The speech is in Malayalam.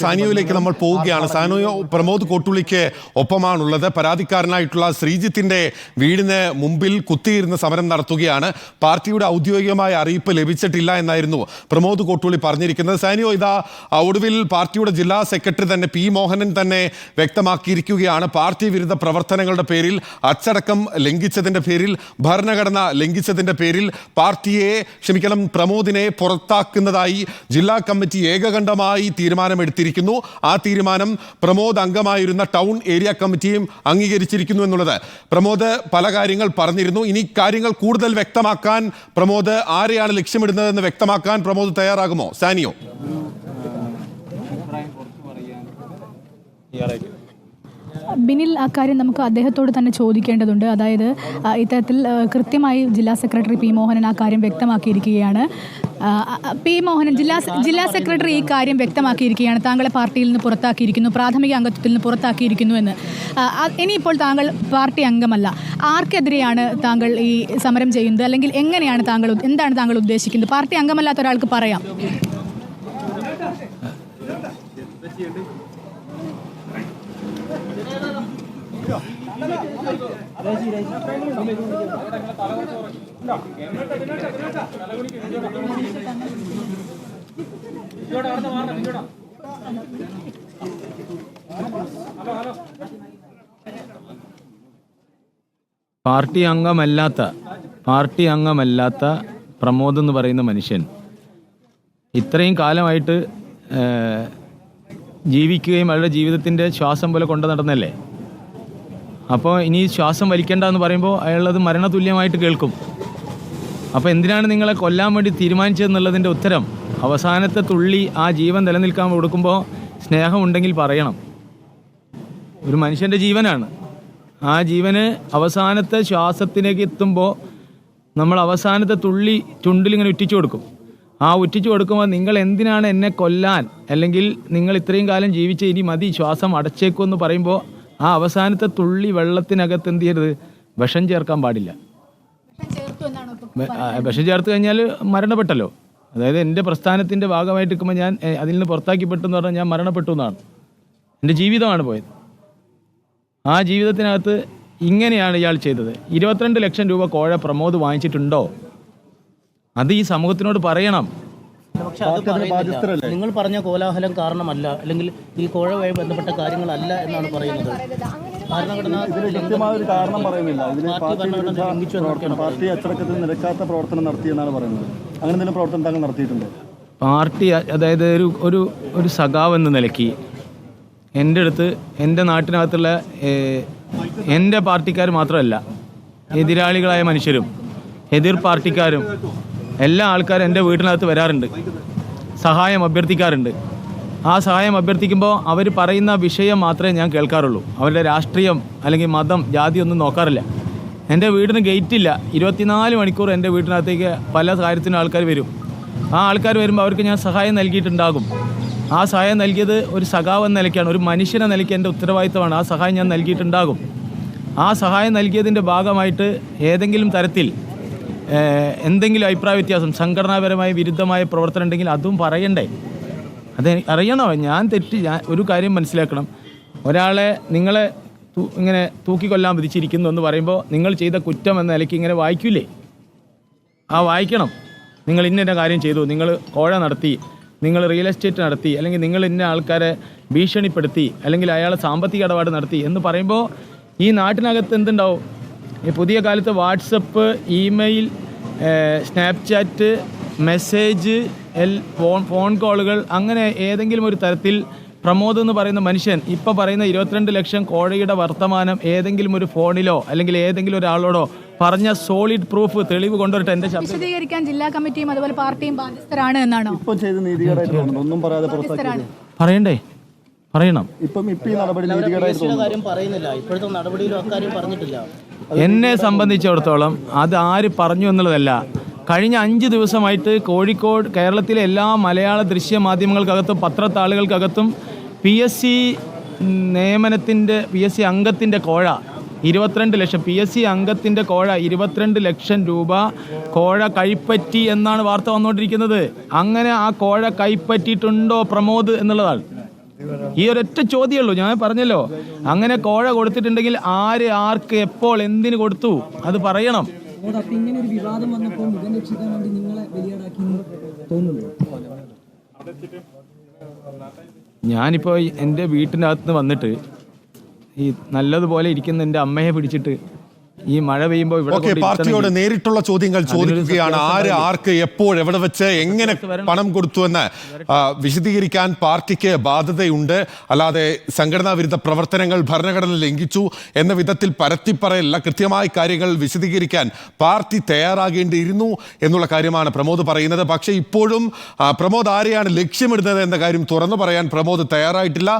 സാനിയോയിലേക്ക് നമ്മൾ പോവുകയാണ്. സാനിയോ പ്രമോദ് കോട്ടൂളിക്ക് ഒപ്പമാണുള്ളത്. പരാതിക്കാരനായിട്ടുള്ള ശ്രീജിത്തിന്റെ വീടിന് മുമ്പിൽ കുത്തിയിരുന്ന് സമരം നടത്തുകയാണ്. പാർട്ടിയുടെ ഔദ്യോഗികമായ അറിയിപ്പ് ലഭിച്ചിട്ടില്ല എന്നായിരുന്നു പ്രമോദ് കോട്ടൂളി പറഞ്ഞിരിക്കുന്നത്. സാനിയോ, ഇതാ ഒടുവിൽ പാർട്ടിയുടെ ജില്ലാ സെക്രട്ടറി തന്നെ പി മോഹനൻ തന്നെ വ്യക്തമാക്കിയിരിക്കുകയാണ്. പാർട്ടി വിരുദ്ധ പ്രവർത്തനങ്ങളുടെ പേരിൽ, അച്ചടക്കം ലംഘിച്ചതിന്റെ പേരിൽ, ഭരണഘടന ലംഘിച്ചതിന്റെ പേരിൽ പ്രമോദിനെ പുറത്താക്കുന്നതായി ജില്ലാ കമ്മിറ്റി ഏകകണ്ഠമായി തീരുമാനമെടുത്തിരിക്കുന്നു. ആ തീരുമാനം പ്രമോദ് അംഗമായിരുന്ന ടൗൺ ഏരിയ കമ്മിറ്റിയും അംഗീകരിച്ചിരിക്കുന്നു എന്നുള്ളത്. പ്രമോദ് പല കാര്യങ്ങൾ പറഞ്ഞിരുന്നു. ഇനി കാര്യങ്ങൾ കൂടുതൽ വ്യക്തമാക്കാൻ പ്രമോദ് ആരെയാണ് ലക്ഷ്യമിടുന്നതെന്ന് വ്യക്തമാക്കാൻ പ്രമോദ് തയ്യാറാകുമോ? സാനിയോ, ബിനിൽ, അക്കാര്യം നമുക്ക് അദ്ദേഹത്തോട് തന്നെ ചോദിക്കേണ്ടതുണ്ട്. അതായത് ഇത്തരത്തിൽ കൃത്യമായി ജില്ലാ സെക്രട്ടറി പി മോഹനൻ ആ കാര്യം വ്യക്തമാക്കിയിരിക്കുകയാണ്. പി മോഹനൻ, ജില്ലാ സെക്രട്ടറി ഈ കാര്യം വ്യക്തമാക്കിയിരിക്കുകയാണ്. താങ്കളെ പാർട്ടിയിൽ നിന്ന് പുറത്താക്കിയിരിക്കുന്നു, പ്രാഥമിക അംഗത്വത്തിൽ നിന്ന് പുറത്താക്കിയിരിക്കുന്നു എന്ന്. ഇനിയിപ്പോൾ താങ്കൾ പാർട്ടി അംഗമല്ല. ആർക്കെതിരെയാണ് താങ്കൾ ഈ സമരം ചെയ്യുന്നത്? അല്ലെങ്കിൽ എന്താണ് താങ്കൾ ഉദ്ദേശിക്കുന്നത്? പാർട്ടി അംഗമല്ലാത്ത ഒരാൾക്ക് പറയാം. പാർട്ടി അംഗമല്ലാത്ത പ്രമോദ് എന്ന് പറയുന്ന മനുഷ്യൻ ഇത്രയും കാലമായിട്ട് ജീവിക്കുകയും അവരുടെ ജീവിതത്തിൻ്റെ ശ്വാസം പോലെ കൊണ്ടു നടന്നല്ലേ. അപ്പോൾ ഇനി ശ്വാസം വലിക്കേണ്ട എന്ന് പറയുമ്പോൾ അയാളത് മരണതുല്യമായിട്ട് കേൾക്കും. അപ്പോൾ എന്തിനാണ് നിങ്ങളെ കൊല്ലാൻ വേണ്ടി തീരുമാനിച്ചതെന്നുള്ളതിൻ്റെ ഉത്തരം അവസാനത്തെ തുള്ളി ആ ജീവൻ നിലനിൽക്കാൻ കൊടുക്കുമ്പോൾ സ്നേഹമുണ്ടെങ്കിൽ പറയണം. ഒരു മനുഷ്യൻ്റെ ജീവനാണ്. ആ ജീവന് അവസാനത്തെ ശ്വാസത്തിലേക്ക് എത്തുമ്പോൾ നമ്മൾ അവസാനത്തെ തുള്ളി ചുണ്ടിലിങ്ങനെ ഉറ്റിച്ചു കൊടുക്കും. ആ ഉറ്റിച്ചു കൊടുക്കുമ്പോൾ നിങ്ങൾ എന്തിനാണ് എന്നെ കൊല്ലാൻ, അല്ലെങ്കിൽ നിങ്ങൾ ഇത്രയും കാലം ജീവിച്ച് ഇനി മതി, ശ്വാസം അടച്ചേക്കുമെന്ന് പറയുമ്പോൾ ആ അവസാനത്തെ തുള്ളി വെള്ളത്തിനകത്ത് എന്ത് ചെയ്യരുത്? വിഷം ചേർക്കാൻ പാടില്ല. വിഷം ചേർത്ത് കഴിഞ്ഞാൽ മരണപ്പെട്ടല്ലോ. അതായത് എൻ്റെ പ്രസ്ഥാനത്തിൻ്റെ ഭാഗമായിട്ട് നിൽക്കുമ്പോൾ ഞാൻ അതിൽ നിന്ന് പുറത്താക്കിപ്പെട്ടു എന്ന് പറഞ്ഞാൽ ഞാൻ മരണപ്പെട്ടു എന്നാണ്. എൻ്റെ ജീവിതമാണ് പോയത്. ആ ജീവിതത്തിനകത്ത് ഇങ്ങനെയാണ് ഇയാൾ ചെയ്തത്. 22 ലക്ഷം രൂപ കോഴ പ്രമോദ് വാങ്ങിച്ചിട്ടുണ്ടോ? അത് ഈ സമൂഹത്തിനോട് പറയണം. പക്ഷെ അത് പറയുന്നില്ല. നിങ്ങൾ പറഞ്ഞ കോലാഹലം കാരണമല്ല, അല്ലെങ്കിൽ ഈ കോഴവുമായി ബന്ധപ്പെട്ട കാര്യങ്ങളല്ല എന്നാണ് പറയുന്നത്. കൃത്യമായ ഒരു കാരണം പറയുന്നില്ല. ഇതിന് പാർട്ടി അച്ചടക്കത്തിൽ നിരക്കാത്ത പ്രവർത്തനം നടത്തിയെന്നാണ് പറയുന്നത്. അങ്ങനെ എന്തെങ്കിലും പ്രവർത്തനം താങ്കൾ നടത്തിയിട്ടുണ്ടോ? പാർട്ടി, അതായത് ഒരു സഖാവ് എന്ന നിലയ്ക്ക് എൻ്റെ അടുത്ത്, എൻ്റെ നാട്ടിനകത്തുള്ള എൻ്റെ പാർട്ടിക്കാർ മാത്രമല്ല, എതിരാളികളായ മനുഷ്യരും എതിർ പാർട്ടിക്കാരും എല്ലാ ആൾക്കാരും എൻ്റെ വീട്ടിനകത്ത് വരാറുണ്ട്, സഹായം അഭ്യർത്ഥിക്കാറുണ്ട്. ആ സഹായം അഭ്യർത്ഥിക്കുമ്പോൾ അവർ പറയുന്ന വിഷയം മാത്രമേ ഞാൻ കേൾക്കാറുള്ളൂ. അവരുടെ രാഷ്ട്രീയം അല്ലെങ്കിൽ മതം, ജാതി ഒന്നും നോക്കാറില്ല. എൻ്റെ വീടിന് ഗേറ്റില്ല. 24 മണിക്കൂർ എൻ്റെ വീട്ടിനകത്തേക്ക് പല കാര്യത്തിനും ആൾക്കാർ വരും. ആ ആൾക്കാർ വരുമ്പോൾ അവർക്ക് ഞാൻ സഹായം നൽകിയിട്ടുണ്ടാകും. ആ സഹായം നൽകിയത് ഒരു സഖാവ് എന്ന നിലയ്ക്കാണ്, ഒരു മനുഷ്യനെ നിലയ്ക്ക് എൻ്റെ ഉത്തരവാദിത്തമാണ്. ആ സഹായം ഞാൻ നൽകിയിട്ടുണ്ടാകും. ആ സഹായം നൽകിയതിൻ്റെ ഭാഗമായിട്ട് ഏതെങ്കിലും തരത്തിൽ എന്തെങ്കിലും അഭിപ്രായ വ്യത്യാസം, സംഘടനാപരമായ വിരുദ്ധമായ പ്രവർത്തനം ഉണ്ടെങ്കിൽ അതും പറയണ്ടേ? അത് അറിയണോ? ഞാൻ ഒരു കാര്യം മനസ്സിലാക്കണം. ഒരാളെ നിങ്ങളെ ഇങ്ങനെ തൂക്കിക്കൊല്ലാൻ വിധിച്ചിരിക്കുന്നു എന്ന് പറയുമ്പോൾ നിങ്ങൾ ചെയ്ത കുറ്റം എന്ന നിലയ്ക്ക് ഇങ്ങനെ വായിക്കൂലേ? ആ വായിക്കണം. നിങ്ങൾ ഇന്ന കാര്യം ചെയ്തു, നിങ്ങൾ കോഴ നടത്തി, നിങ്ങൾ റിയൽ എസ്റ്റേറ്റ് നടത്തി, അല്ലെങ്കിൽ നിങ്ങൾ ഇന്ന ആൾക്കാരെ ഭീഷണിപ്പെടുത്തി, അല്ലെങ്കിൽ അയാളെ സാമ്പത്തിക ഇടപാട് നടത്തി എന്ന് പറയുമ്പോൾ ഈ നാട്ടിനകത്ത് എന്തുണ്ടാവും? ഈ പുതിയ കാലത്ത് WhatsApp, email, Snapchat, message, phone കോളുകൾ, അങ്ങനെ ഏതെങ്കിലും ഒരു തരത്തിൽ പ്രമോദ് എന്ന് പറയുന്ന മനുഷ്യൻ ഇപ്പോൾ പറയുന്ന 22 ലക്ഷം കോഴയുടെ വർത്തമാനം ഏതെങ്കിലും ഒരു ഫോണിലോ അല്ലെങ്കിൽ ഏതെങ്കിലും ഒരാളോടോ പറഞ്ഞ സോളിഡ് പ്രൂഫ്, തെളിവ് കൊണ്ടുവരട്ടെ. എൻ്റെ ശബ്ദം വിശദീകരിക്കാൻ ജില്ലാ കമ്മിറ്റിയും അതുപോലെ പാർട്ടിയും ബാധ്യസ്ഥരാണ് എന്നാണോ? പറയണ്ടേ? പറയണം. എന്നെ സംബന്ധിച്ചിടത്തോളം അത് ആര് പറഞ്ഞു എന്നുള്ളതല്ല. കഴിഞ്ഞ 5 ദിവസമായിട്ട് കോഴിക്കോട്, കേരളത്തിലെ എല്ലാ മലയാള ദൃശ്യ മാധ്യമങ്ങൾക്കകത്തും പത്രത്താളുകൾക്കകത്തും PSC നിയമനത്തിൻ്റെ PSC അംഗത്തിൻ്റെ കോഴ 22 ലക്ഷം, PSC അംഗത്തിൻ്റെ കോഴ 22 ലക്ഷം രൂപ കോഴ കൈപ്പറ്റി എന്നാണ് വാർത്ത വന്നുകൊണ്ടിരിക്കുന്നത്. അങ്ങനെ ആ കോഴ കൈപ്പറ്റിയിട്ടുണ്ടോ പ്രമോദ് എന്നുള്ളതാണ്. ഈ ഒരൊറ്റ ചോദ്യമുള്ളൂ. ഞാൻ പറഞ്ഞല്ലോ, അങ്ങനെ കോഴ കൊടുത്തിട്ടുണ്ടെങ്കിൽ ആര് ആർക്ക് എപ്പോൾ എന്തിനു കൊടുത്തു അത് പറയണം. അപ്പൊ ഇങ്ങനെ ഒരു വിവാദം വന്നപ്പോൾ മുഖം രക്ഷിക്കാൻ വേണ്ടി നിങ്ങളെ ബലിയാടാക്കി തോന്നുന്നു? ഞാനിപ്പോൾ എൻ്റെ വീട്ടിൻ്റെ അകത്ത് വന്നിട്ട് ഈ നല്ലതുപോലെ ഇരിക്കുന്ന എൻ്റെ അമ്മയെ പിടിച്ചിട്ട് ഈ മഴ പെയ്യുമ്പോൾ ഇവിടെ ഓക്കെ, പാർട്ടിയോട് നേരിട്ടുള്ള ചോദ്യങ്ങൾ ചോദിക്കുകയാണ്. ആര് ആർക്ക് എപ്പോൾ എവിടെ വെച്ച് എങ്ങനെ പണം കൊടുത്തു എന്ന് വിശദീകരിക്കാൻ പാർട്ടിക്ക് ബാധ്യതയുണ്ട്. അല്ലാതെ സംഘടനാ വിരുദ്ധ പ്രവർത്തനങ്ങൾ ഭരണഘടന ലംഘിച്ചു എന്ന വിധത്തിൽ പരത്തിപ്പറയല്ല, കൃത്യമായ കാര്യങ്ങൾ വിശദീകരിക്കാൻ പാർട്ടി തയ്യാറാകേണ്ടിയിരുന്നു എന്നുള്ള കാര്യമാണ് പ്രമോദ് പറയുന്നത്. പക്ഷേ ഇപ്പോഴും പ്രമോദ് ആരെയാണ് ലക്ഷ്യമിടുന്നത് എന്ന കാര്യം തുറന്നു പറയാൻ പ്രമോദ് തയ്യാറായിട്ടില്ല.